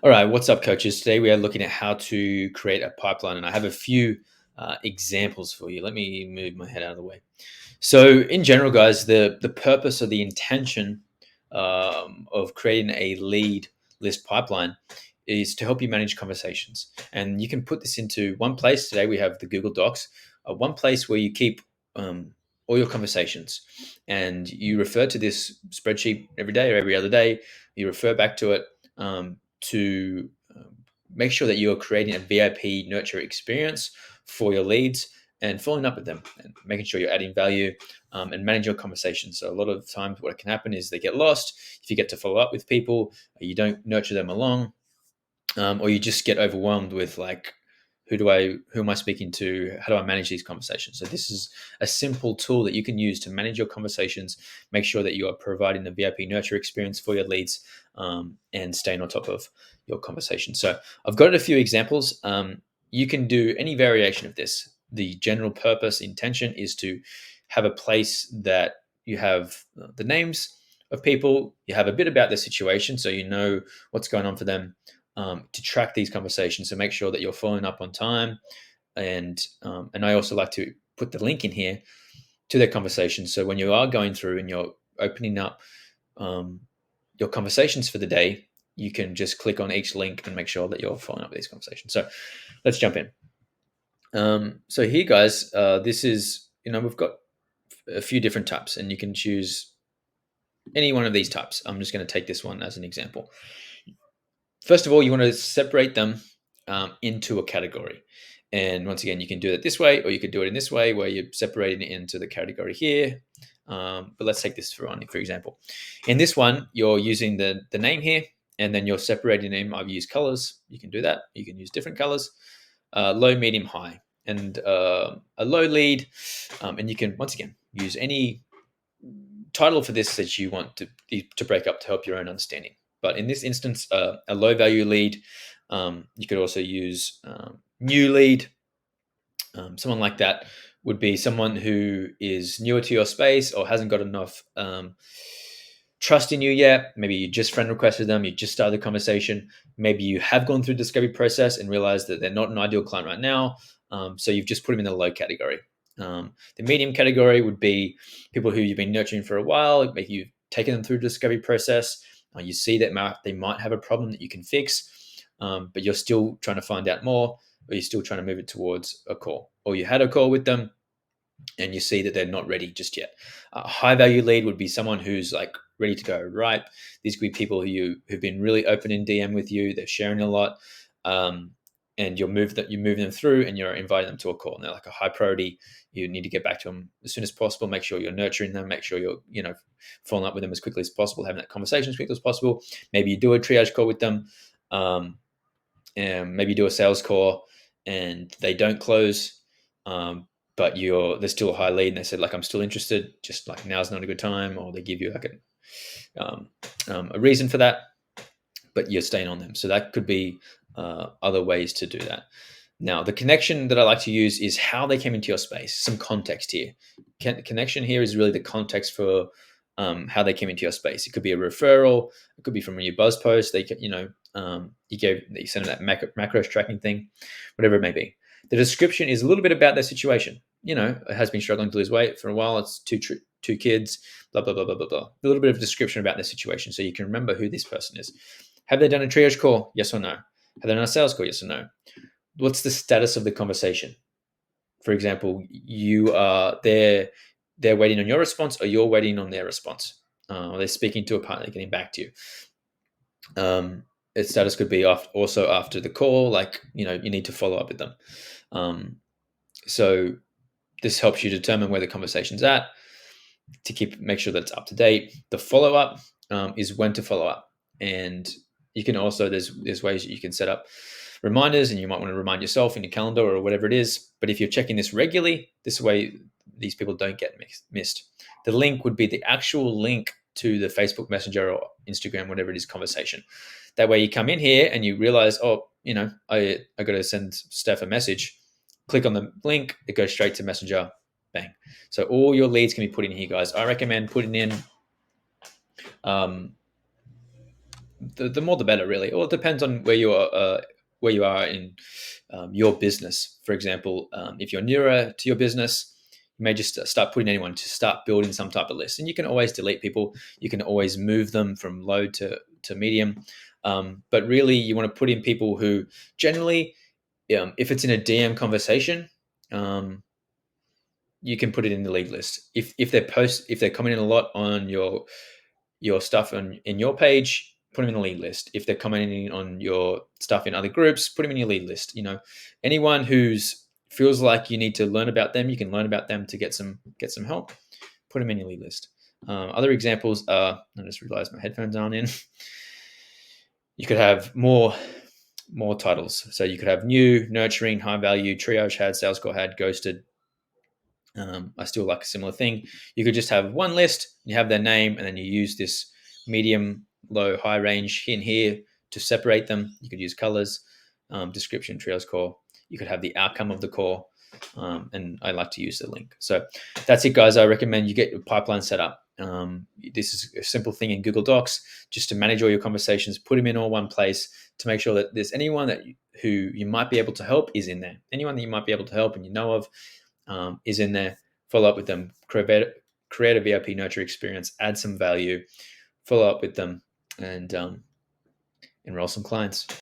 All right, what's up, coaches? Today we are looking at how to create a pipeline, and I have a few examples for you. Let me move my head out of the way. So, in general, guys, the purpose or the intention of creating a lead list pipeline is to help you manage conversations, and you can put this into one place. Today we have the Google Docs, one place where you keep all your conversations, and you refer to this spreadsheet every day or every other day. You refer back to it to make sure that you're creating a VIP nurture experience for your leads and following up with them and making sure you're adding value and manage your conversations. So a lot of times what can happen is they get lost. If you get to follow up with people, you don't nurture them along, or you just get overwhelmed with like, who am I speaking to? How do I manage these conversations? So this is a simple tool that you can use to manage your conversations, make sure that you are providing the VIP nurture experience for your leads, and staying on top of your conversation. So I've got a few examples. You can do any variation of this. The general purpose intention is to have a place that you have the names of people, you have a bit about their situation, so you know what's going on for them, to track these conversations. So make sure that you're following up on time, and I also like to put the link in here to their conversation. So when you are going through and you're opening up um, your conversations for the day, you can just click on each link and make sure that you're following up with these conversations. So let's jump in. So here, guys, this is, we've got a few different types, and you can choose any one of these types. I'm just going to take this one as an example. First of all, you want to separate them into a category. And once again, you can do it this way, or you could do it in this way where you're separating it into the category here. But let's take this for example. In this one, you're using the name here, and then you're separating them. I've used colors. You can do that. You can use different colors, low, medium, high, and a low lead. And you can, once again, use any title for this that you want to break up to help your own understanding. But in this instance, a low value lead, you could also use new lead. Someone like that would be someone who is newer to your space or hasn't got enough trust in you yet. Maybe you just friend requested them, you just started the conversation. Maybe you have gone through the discovery process and realized that they're not an ideal client right now. So you've just put them in the low category. The medium category would be people who you've been nurturing for a while. Maybe you've taken them through the discovery process. You see that they might have a problem that you can fix, but you're still trying to find out more, or you're still trying to move it towards a call. Or you had a call with them and you see that they're not ready just yet. A high value lead would be someone who's like ready to go, right? These could be people who've been really open in DM with you. They're sharing a lot. And you're moving them through and you're inviting them to a call. And they're like a high priority. You need to get back to them as soon as possible. Make sure you're nurturing them. Make sure you're, following up with them as quickly as possible, having that conversation as quickly as possible. Maybe you do a triage call with them. And maybe you do a sales call and they don't close. But there's still a high lead and they said, like, I'm still interested, just like now's not a good time, or they give you like a reason for that, but you're staying on them. So that could be other ways to do that. Now, the connection that I like to use is how they came into your space. Some context here. Connection here is really the context for how they came into your space. It could be a referral. It could be from a new buzz post. You sent them that macros tracking thing, whatever it may be. The description is a little bit about their situation. It has been struggling to lose weight for a while. It's two kids, blah, blah, blah, blah, blah, blah. A little bit of description about their situation so you can remember who this person is. Have they done a triage call? Yes or no? Have they done a sales call? Yes or no? What's the status of the conversation? For example, they're waiting on your response, or you're waiting on their response. Or they're speaking to a partner, getting back to you. Its status could be also after the call, like, you need to follow up with them. So this helps you determine where the conversation's at to make sure that it's up to date. The follow-up is when to follow up. And you can also, there's ways that you can set up reminders, and you might want to remind yourself in your calendar or whatever it is. But if you're checking this regularly, this way these people don't get missed. The link would be the actual link to the Facebook Messenger or Instagram, whatever it is, conversation. That way you come in here and you realize, I got to send Steph a message. Click on the link, it goes straight to Messenger, bang. So all your leads can be put in here, guys. I recommend putting in the more the better, really. Or it depends on where you are in your business. For example, if you're nearer to your business, you may just start putting anyone to start building some type of list, and you can always delete people. You can always move them from low to medium, but really you want to put in people who generally, if it's in a DM conversation. You can put it in the lead list. If they're commenting a lot on your stuff in your page, put them in the lead list. If they're commenting on your stuff in other groups, put them in your lead list. Anyone who's feels like you need to learn about them, you can learn about them to get some help. Put them in your lead list. Other examples are, I just realized my headphones aren't in. You could have more titles. So you could have new, nurturing, high value, triage had, sales call had, ghosted. I still like a similar thing. You could just have one list, you have their name, and then you use this medium, low, high range in here to separate them. You could use colors, description, triage call. You could have the outcome of the call, and I like to use the link. So that's it, guys. I recommend you get your pipeline set up. This is a simple thing in Google Docs, just to manage all your conversations, put them in all one place to make sure that there's anyone who you might be able to help is in there. Anyone that you might be able to help and you know of is in there. Follow up with them, create a VIP nurture experience, add some value, follow up with them, and enroll some clients.